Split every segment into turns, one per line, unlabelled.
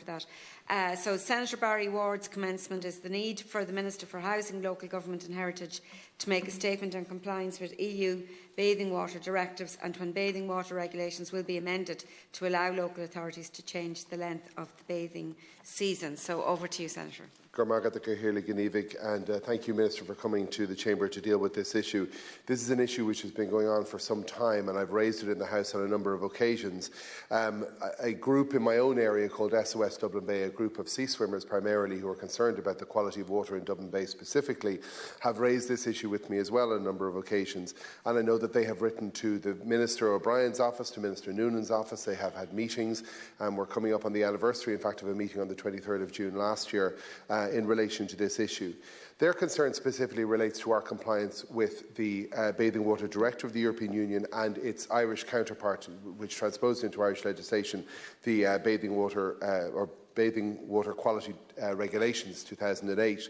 for that. So Senator Barry Ward's commencement is the need for the Minister for Housing, Local Government and Heritage to make a statement on compliance with EU bathing water directives and when bathing water regulations will be amended to allow local authorities to change the length of the bathing season. So over to you, Senator.
And thank you, Minister, for coming to the Chamber to deal with this issue. This is an issue which has been going on for some time, and I've raised it in the House on a number of occasions. A group in my own area called SOS Dublin Bay, a group of sea swimmers primarily who are concerned about the quality of water in Dublin Bay specifically, have raised this issue with me as well on a number of occasions. And I know that they have written to the Minister O'Brien's office, to Minister Noonan's office. They have had meetings, and we're coming up on the anniversary, in fact, of a meeting on the 23rd of June last year in relation to this issue. Their concern specifically relates to our compliance with the Bathing Water Directive of the European Union and its Irish counterpart, which transposed into Irish legislation the Bathing Water Quality Regulations 2008.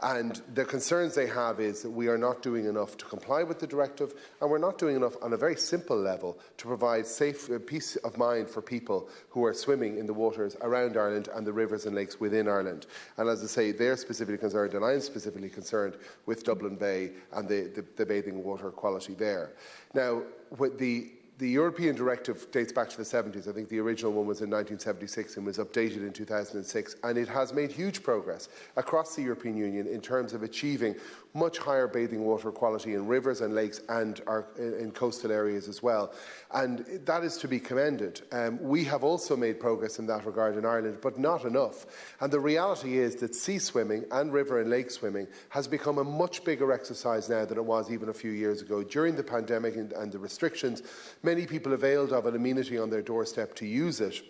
And the concerns they have is that we are not doing enough to comply with the directive, and we're not doing enough on a very simple level to provide safe peace of mind for people who are swimming in the waters around Ireland and the rivers and lakes within Ireland. And as I say, they're specifically concerned, and I'm specifically concerned with Dublin Bay and the bathing water quality there. Now, with the European directive dates back to the 70s. I think the original one was in 1976 and was updated in 2006. And it has made huge progress across the European Union in terms of achieving much higher bathing water quality in rivers and lakes and in coastal areas as well. And that is to be commended. We have also made progress in that regard in Ireland, but not enough. And the reality is that sea swimming and river and lake swimming has become a much bigger exercise now than it was even a few years ago. During the pandemic and the restrictions, many people availed of an amenity on their doorstep to use it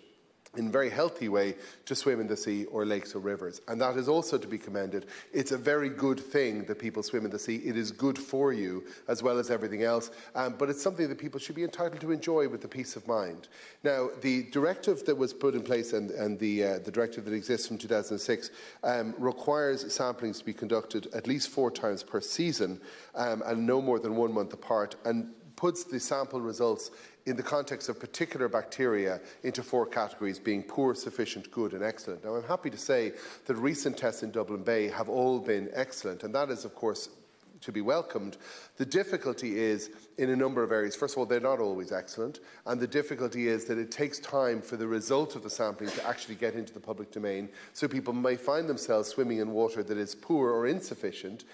in a very healthy way to swim in the sea or lakes or rivers. And that is also to be commended. It's a very good thing that people swim in the sea. It is good for you as well as everything else. But it's something that people should be entitled to enjoy with the peace of mind. Now, the directive that was put in place and the directive that exists from 2006 requires samplings to be conducted at least 4 times per season and no more than 1 month apart, and puts the sample results in the context of particular bacteria into 4 categories, being poor, sufficient, good and excellent. Now, I'm happy to say that recent tests in Dublin Bay have all been excellent, and that is, of course, to be welcomed. The difficulty is in a number of areas. First of all, they're not always excellent, and the difficulty is that it takes time for the result of the sampling to actually get into the public domain, so people may find themselves swimming in water that is poor or insufficient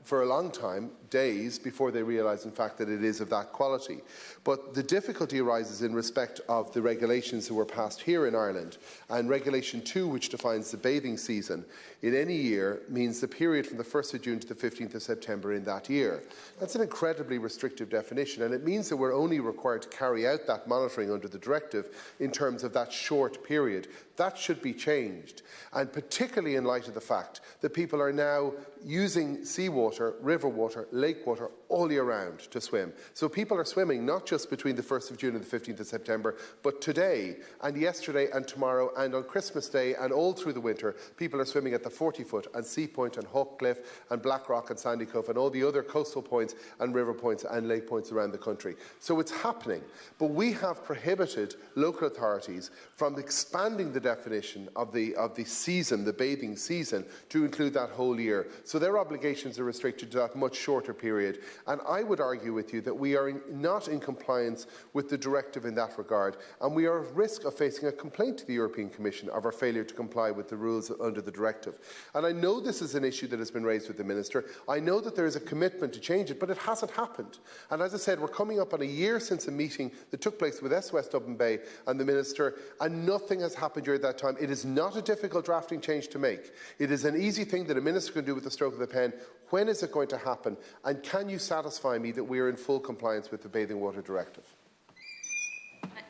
for a long time, days, before they realise, in fact, that it is of that quality. But the difficulty arises in respect of the regulations that were passed here in Ireland, and Regulation 2, which defines the bathing season in any year, means the period from the 1st of June to the 15th of September in that year. That's an incredibly restrictive definition, and it means that we're only required to carry out that monitoring under the directive in terms of that short period. That should be changed, and particularly in light of the fact that people are now using seawater, river water, lake water all year round to swim. So people are swimming not just between the 1st of June and the 15th of September, but today and yesterday and tomorrow and on Christmas Day and all through the winter. People are swimming at the 40-foot and Sea Point and Hawkcliffe and Blackrock and Sandycove and all the other coastal points and river points and lake points around the country. So it's happening. But we have prohibited local authorities from expanding the definition of the season, the bathing season, to include that whole year. So their obligations are restricted to that much shorter period. And I would argue with you that we are not in compliance with the directive in that regard, and we are at risk of facing a complaint to the European Commission of our failure to comply with the rules under the directive. And I know this is an issue that has been raised with the Minister. I know that there is a commitment to change it, but it hasn't happened. And as I said, we're coming up on a year since a meeting that took place with SOS Dublin Bay and the Minister, and nothing has happened during that time. It is not a difficult drafting change to make. It is an easy thing that a Minister can do with the stroke of the pen. When is it going to happen? And can you satisfy me that we are in full compliance with the Bathing Water Directive?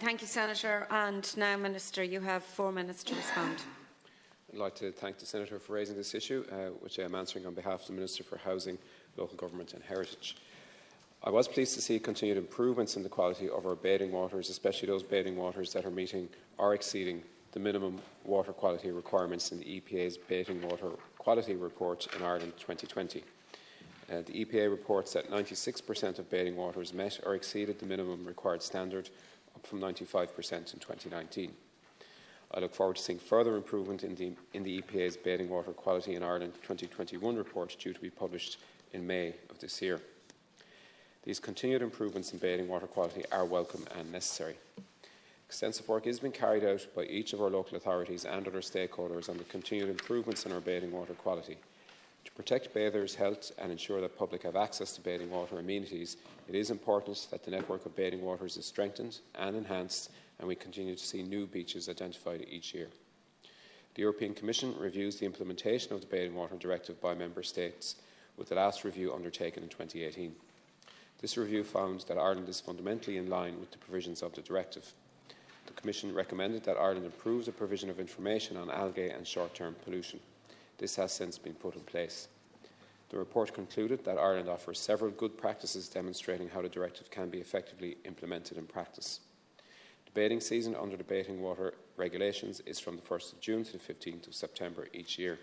Thank you, Senator. And now, Minister, you have 4 minutes to respond.
I'd like to thank the Senator for raising this issue, which I am answering on behalf of the Minister for Housing, Local Government and Heritage. I was pleased to see continued improvements in the quality of our bathing waters, especially those bathing waters that are meeting or exceeding the minimum water quality requirements in the EPA's Bathing Water Quality Report in Ireland 2020. The EPA reports that 96% of bathing waters met or exceeded the minimum required standard, up from 95% in 2019. I look forward to seeing further improvement in the EPA's Bathing Water Quality in Ireland 2021 report, due to be published in May of this year. These continued improvements in bathing water quality are welcome and necessary. Extensive work is being carried out by each of our local authorities and other stakeholders on the continued improvements in our bathing water quality. To protect bathers' health and ensure that public have access to bathing water amenities, it is important that the network of bathing waters is strengthened and enhanced, and we continue to see new beaches identified each year. The European Commission reviews the implementation of the Bathing Water Directive by Member States, with the last review undertaken in 2018. This review found that Ireland is fundamentally in line with the provisions of the directive. The Commission recommended that Ireland improve the provision of information on algae and short-term pollution. This has since been put in place. The report concluded that Ireland offers several good practices demonstrating how the directive can be effectively implemented in practice. The bathing season under the bathing water regulations is from the 1st of June to the 15th of September each year.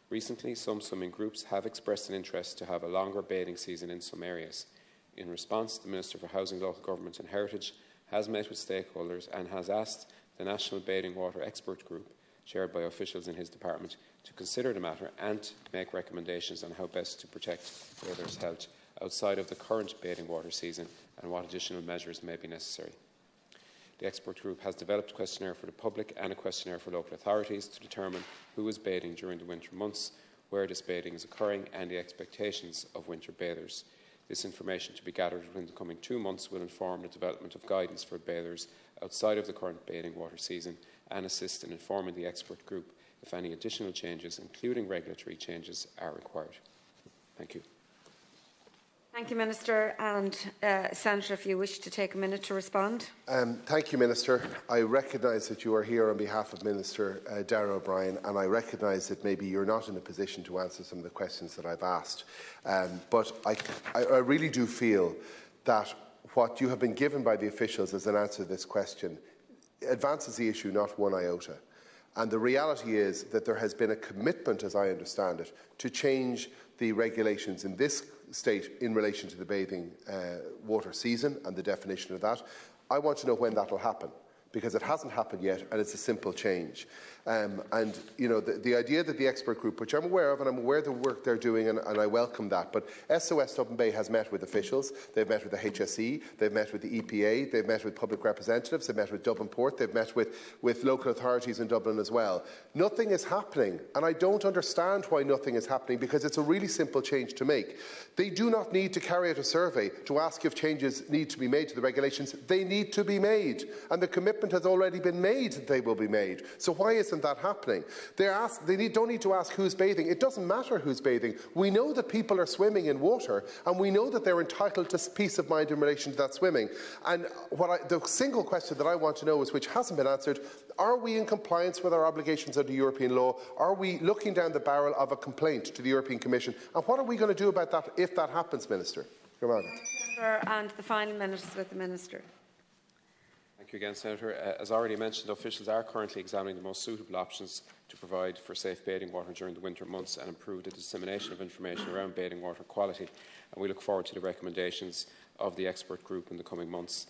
Recently, some swimming groups have expressed an interest to have a longer bathing season in some areas. In response, the Minister for Housing, Local Government and Heritage has met with stakeholders and has asked the National Bathing Water Expert Group, chaired by officials in his department, to consider the matter and make recommendations on how best to protect bathers' health outside of the current bathing water season and what additional measures may be necessary. The expert group has developed a questionnaire for the public and a questionnaire for local authorities to determine who is bathing during the winter months, where this bathing is occurring, and the expectations of winter bathers. This information, to be gathered within the coming 2 months, will inform the development of guidance for bathers outside of the current bathing water season and assist in informing the expert group if any additional changes, including regulatory changes, are required. Thank you.
Thank you, Minister. And Senator, if you wish to take a minute to respond.
Thank you, Minister. I recognise that you are here on behalf of Minister Darragh O'Brien, and I recognise that maybe you're not in a position to answer some of the questions that I've asked. But I really do feel that what you have been given by the officials as an answer to this question advances the issue not one iota. And the reality is that there has been a commitment, as I understand it, to change the regulations in this state in relation to the bathing water season and the definition of that. I want to know when that will happen, because it hasn't happened yet, and it's a simple change. And, you know, the idea that the expert group, which I'm aware of, and I'm aware of the work they're doing, and I welcome that, but SOS Dublin Bay has met with officials, they've met with the HSE, they've met with the EPA, they've met with public representatives, they've met with Dublin Port, they've met with local authorities in Dublin as well. Nothing is happening, and I don't understand why nothing is happening, because it's a really simple change to make. They do not need to carry out a survey to ask if changes need to be made to the regulations. They need to be made, and the commitment has already been made that they will be made. So why isn't that happening? They don't need to ask who's bathing. It doesn't matter who's bathing. We know that people are swimming in water, and we know that they're entitled to peace of mind in relation to that swimming. And the single question that I want to know is, which hasn't been answered, are we in compliance with our obligations under European law? Are we looking down the barrel of a complaint to the European Commission? And what are we going to do about that if that happens, Minister?
And the final minute is with the Minister.
Thank you again, Senator. As already mentioned, officials are currently examining the most suitable options to provide for safe bathing water during the winter months and improve the dissemination of information around bathing water quality. And we look forward to the recommendations of the expert group in the coming months.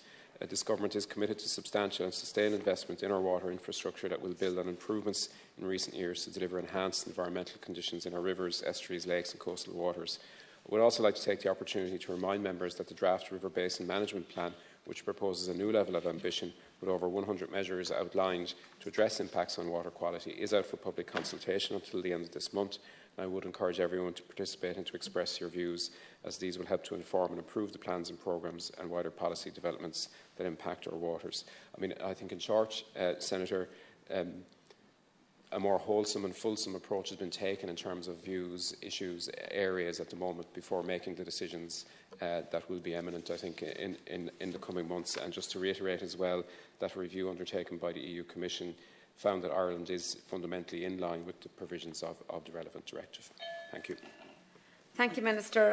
This Government is committed to substantial and sustained investment in our water infrastructure that will build on improvements in recent years to deliver enhanced environmental conditions in our rivers, estuaries, lakes and coastal waters. I would also like to take the opportunity to remind members that the draft River Basin Management Plan, which proposes a new level of ambition with over 100 measures outlined to address impacts on water quality, is out for public consultation until the end of this month. And I would encourage everyone to participate and to express your views, as these will help to inform and improve the plans and programmes and wider policy developments that impact our waters. I think in short, Senator, a more wholesome and fulsome approach has been taken in terms of views, issues, areas at the moment before making the decisions that will be eminent, I think, in the coming months. And just to reiterate as well, that a review undertaken by the EU Commission found that Ireland is fundamentally in line with the provisions of the relevant directive. Thank you.
Thank you, Minister.